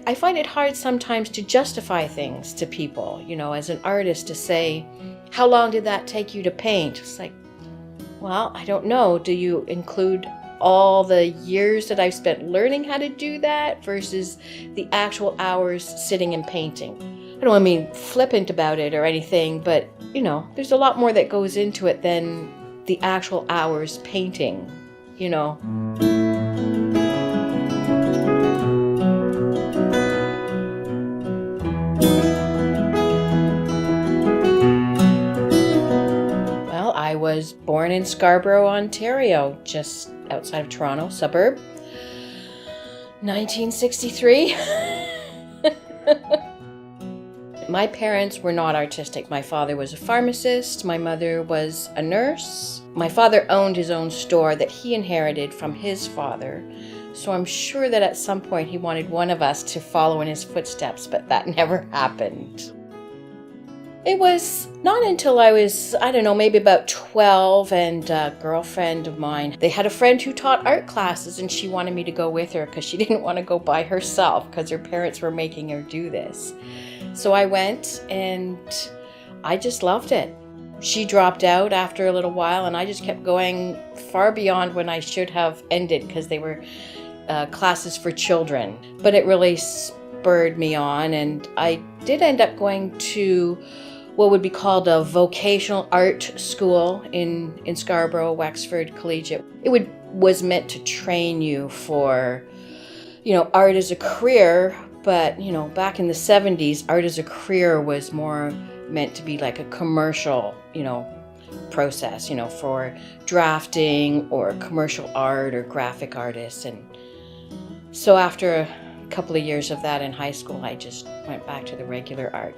I find it hard sometimes to justify things to people, as an artist, to say, how long did that take you to paint? It's like, well, I don't know. Do you include all the years that I've spent learning how to do that versus the actual hours sitting and painting? I don't want to be flippant about it or anything, but, there's a lot more that goes into it than the actual hours painting, Well, I was born in Scarborough, Ontario, just outside of Toronto, suburb. 1963. My parents were not artistic. My father was a pharmacist. My mother was a nurse. My father owned his own store that he inherited from his father. So I'm sure that at some point he wanted one of us to follow in his footsteps, but that never happened. It was not until I was, maybe about 12, and a girlfriend of mine, they had a friend who taught art classes, and she wanted me to go with her because she didn't want to go by herself because her parents were making her do this. So I went, and I just loved it. She dropped out after a little while, and I just kept going far beyond when I should have ended because they were classes for children. But it really spurred me on, and I did end up going to what would be called a vocational art school in Scarborough, Wexford Collegiate. It was meant to train you for, art as a career, but, back in the 70s, art as a career was more meant to be like a commercial, process, for drafting or commercial art or graphic artists. And so after a couple of years of that in high school, I just went back to the regular art.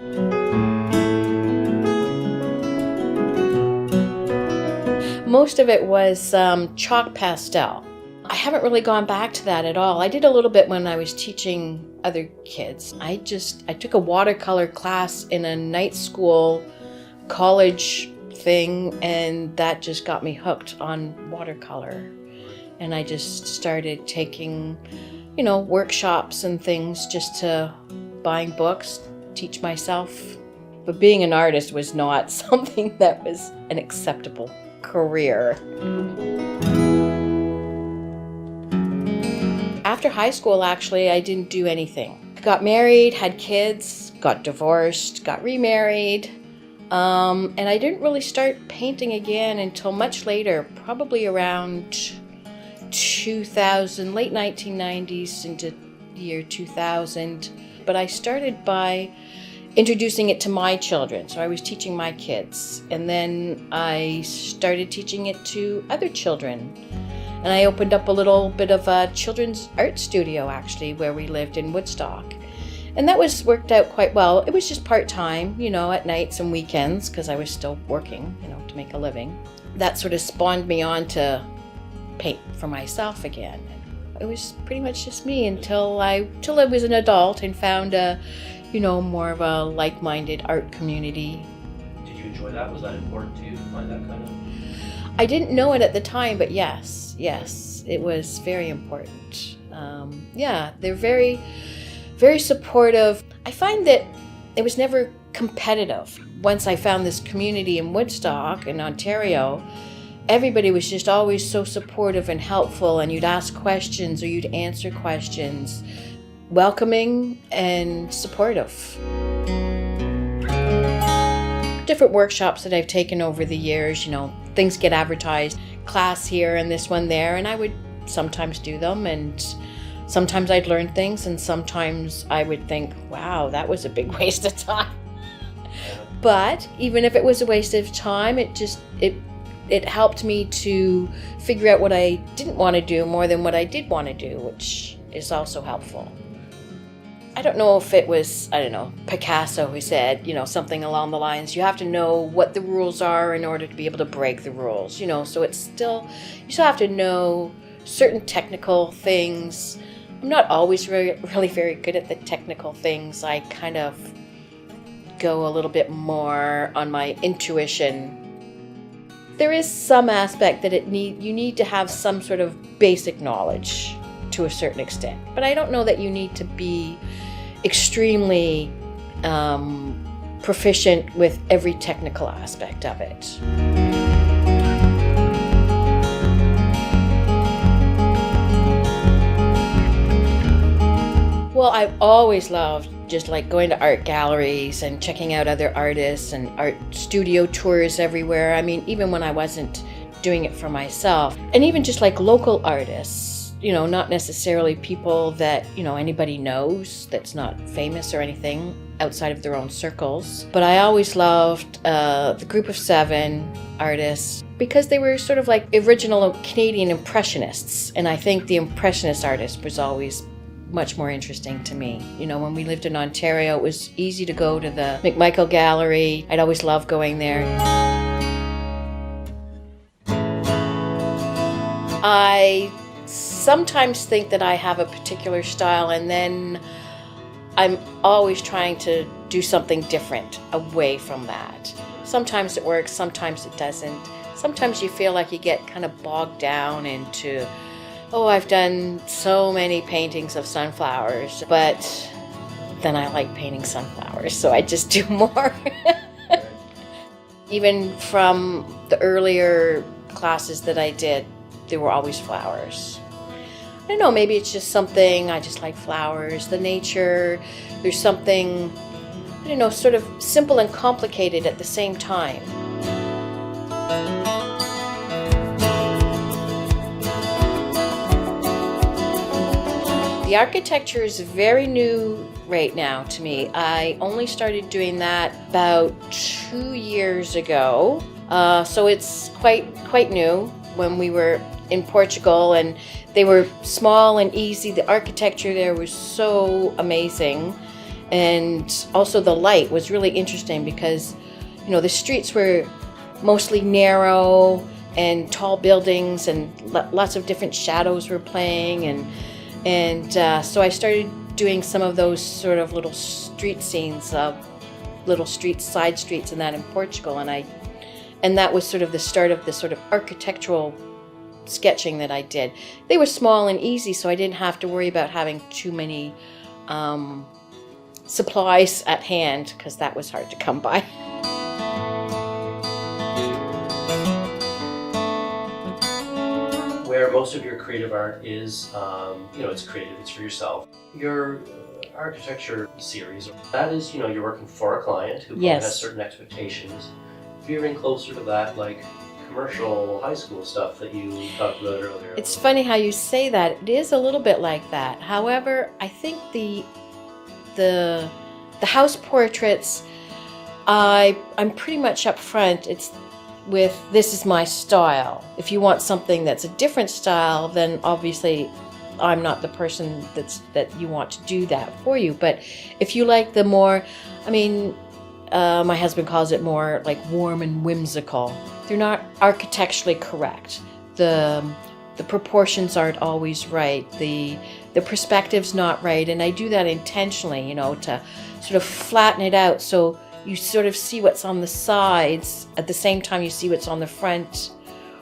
Most of it was chalk pastel. I haven't really gone back to that at all. I did a little bit when I was teaching other kids. I took a watercolor class in a night school college thing, and that just got me hooked on watercolor. And I just started taking, workshops and things, just to buying books, teach myself. But being an artist was not something that was an acceptable career. After high school, actually, I didn't do anything. Got married, had kids, got divorced, got remarried, and I didn't really start painting again until much later, probably around 2000, late 1990s into the year 2000. But I started by introducing it to my children. So I was teaching my kids, and then I started teaching it to other children. And I opened up a little bit of a children's art studio, actually, where we lived in Woodstock. And that worked out quite well. It was just part-time, at nights and weekends, because I was still working, to make a living. That sort of spawned me on to paint for myself again. It was pretty much just me until I was an adult and found more of a like-minded art community. Did you enjoy that? Was that important to you to find that kind of? I didn't know it at the time, but yes, it was very important. They're very, very supportive. I find that it was never competitive. Once I found this community in Woodstock in Ontario, everybody was just always so supportive and helpful, and you'd ask questions or you'd answer questions. Welcoming and supportive. Different workshops that I've taken over the years, things get advertised, class here and this one there, and I would sometimes do them, and sometimes I'd learn things, and sometimes I would think, wow, that was a big waste of time. But even if it was a waste of time, it helped me to figure out what I didn't want to do more than what I did want to do, which is also helpful. I don't know if it was, Picasso who said, something along the lines, you have to know what the rules are in order to be able to break the rules, so you still have to know certain technical things. I'm not always really very good at the technical things. I kind of go a little bit more on my intuition. There is some aspect that you need to have some sort of basic knowledge to a certain extent, but I don't know that you need to be extremely proficient with every technical aspect of it. Well, I've always loved just like going to art galleries and checking out other artists and art studio tours everywhere. I mean, even when I wasn't doing it for myself, and even just like local artists, you know, not necessarily people that, you know, anybody knows, that's not famous or anything outside of their own circles. But I always loved the Group of Seven artists because they were sort of like original Canadian Impressionists. And I think the Impressionist artist was always much more interesting to me. You know, when we lived in Ontario, it was easy to go to the McMichael Gallery. I'd always loved going there. I sometimes think that I have a particular style, and then I'm always trying to do something different away from that. Sometimes it works, sometimes it doesn't. Sometimes you feel like you get kind of bogged down into, oh, I've done so many paintings of sunflowers, but then I like painting sunflowers, so I just do more. Even from the earlier classes that I did, there were always flowers. I don't know, maybe it's just something, I just like flowers, the nature, there's something, I don't know, sort of simple and complicated at the same time. The architecture is very new right now to me. I only started doing that about 2 years ago, so it's quite new. When we were in Portugal, and they were small and easy. The architecture there was so amazing, and also the light was really interesting because, you know, the streets were mostly narrow and tall buildings, and lots of different shadows were playing, and so I started doing some of those sort of little street scenes of little streets, side streets, and that in Portugal, and that was sort of the start of the sort of architectural sketching that I did. They were small and easy, so I didn't have to worry about having too many supplies at hand, because that was hard to come by. Where most of your creative art is, you know, it's creative, it's for yourself. Your architecture series, that is, you know, you're working for a client who probably has certain expectations. Veering closer to that, like commercial high school stuff that you talked about earlier. It's funny how you say that. It is a little bit like that. However, I think the house portraits, I'm pretty much up front. It's with, this is my style. If you want something that's a different style, then obviously I'm not the person that you want to do that for you. But if you like the more, I mean, my husband calls it more like warm and whimsical. They're not architecturally correct. The proportions aren't always right. The perspective's not right, and I do that intentionally, you know, to sort of flatten it out so you sort of see what's on the sides at the same time you see what's on the front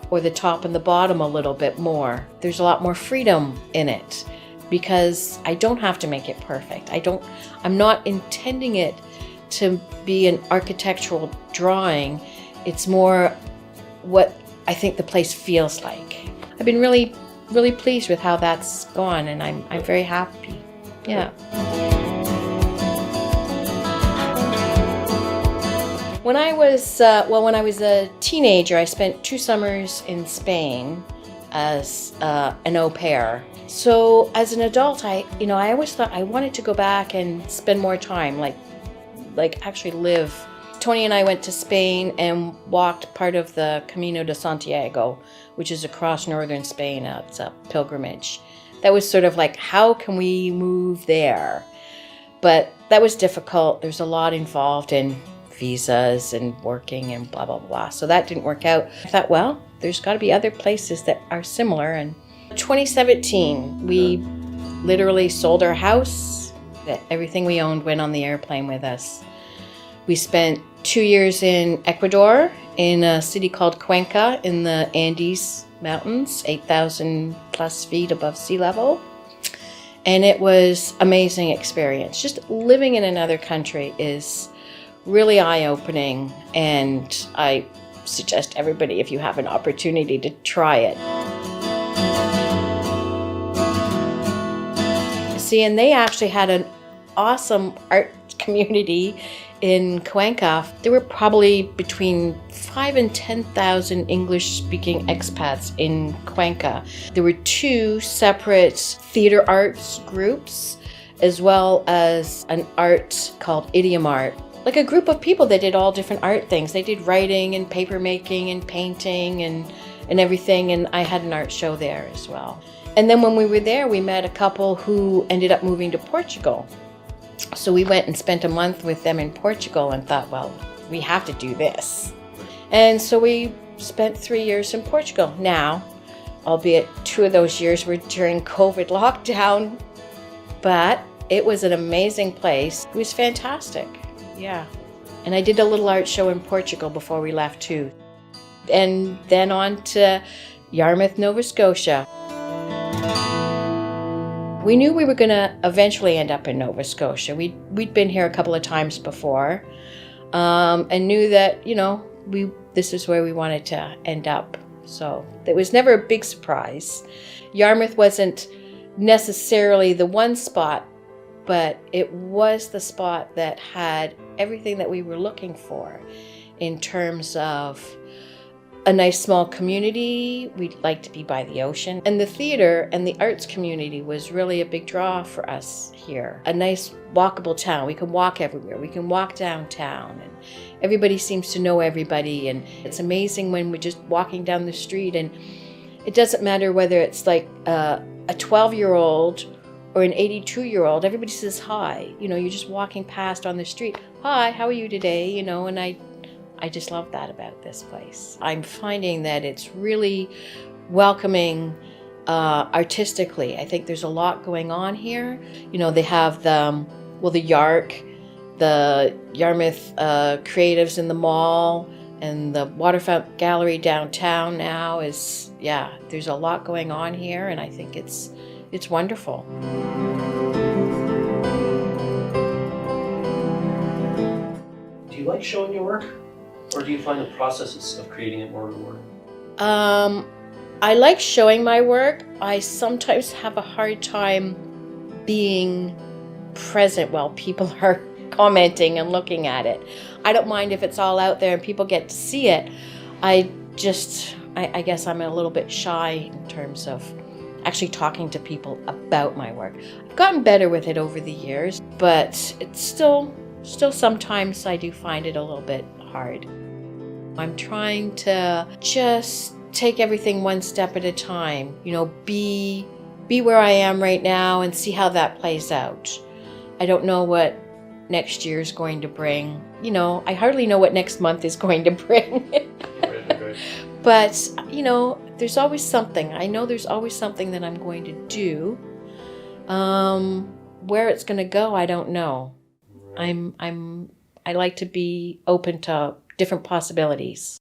or the top and the bottom a little bit more. There's a lot more freedom in it because I don't have to make it perfect. I'm not intending it to be an architectural drawing. It's more what I think the place feels like. I've been really, really pleased with how that's gone, and I'm very happy. Yeah. When I was a teenager, I spent 2 summers in Spain as an au pair. So as an adult, I always thought I wanted to go back and spend more time, like actually live. Tony and I went to Spain and walked part of the Camino de Santiago, which is across northern Spain. It's a pilgrimage. That was sort of like, how can we move there? But that was difficult. There's a lot involved in visas and working and blah, blah, blah. So that didn't work out. I thought, well, there's got to be other places that are similar. And 2017, we literally sold our house. Everything we owned went on the airplane with us. We spent 2 years in Ecuador, in a city called Cuenca in the Andes Mountains, 8,000 plus feet above sea level. And it was amazing experience. Just living in another country is really eye-opening, and I suggest everybody, if you have an opportunity, to try it. See, and they actually had an awesome art community in Cuenca. There were probably between 5,000 and 10,000 English-speaking expats in Cuenca. There were 2 separate theater arts groups, as well as an art called idiom art. Like a group of people that did all different art things. They did writing and paper making and painting and everything, and I had an art show there as well. And then when we were there, we met a couple who ended up moving to Portugal. So we went and spent a month with them in Portugal and thought, well, we have to do this. And so we spent 3 years in Portugal. Now, albeit 2 of those years were during COVID lockdown, but it was an amazing place. It was fantastic, yeah. And I did a little art show in Portugal before we left too. And then on to Yarmouth, Nova Scotia. We knew we were going to eventually end up in Nova Scotia. We'd been here a couple of times before, and knew that, you know, this is where we wanted to end up. So it was never a big surprise. Yarmouth wasn't necessarily the one spot, but it was the spot that had everything that we were looking for in terms of a nice small community. We'd like to be by the ocean. And the theater and the arts community was really a big draw for us here. A nice walkable town. We can walk everywhere. We can walk downtown, and everybody seems to know everybody. And it's amazing when we're just walking down the street, and it doesn't matter whether it's like a 12-year-old or an 82-year-old, everybody says hi. You know, you're just walking past on the street. Hi, how are you today? You know, and I just love that about this place. I'm finding that it's really welcoming artistically. I think there's a lot going on here. You know, they have the YARC, the Yarmouth creatives in the mall, and the waterfront gallery downtown now is, yeah, there's a lot going on here, and I think it's wonderful. Do you like showing your work? Or do you find the process of creating it more rewarding? I like showing my work. I sometimes have a hard time being present while people are commenting and looking at it. I don't mind if it's all out there and people get to see it. I guess I'm a little bit shy in terms of actually talking to people about my work. I've gotten better with it over the years, but it's still sometimes I do find it a little bit hard. I'm trying to just take everything one step at a time, you know, be where I am right now and see how that plays out. I don't know what next year's going to bring. You know, I hardly know what next month is going to bring. Right. But, you know, there's always something. I know there's always something that I'm going to do. Where it's going to go, I don't know. Right. I like to be open to different possibilities.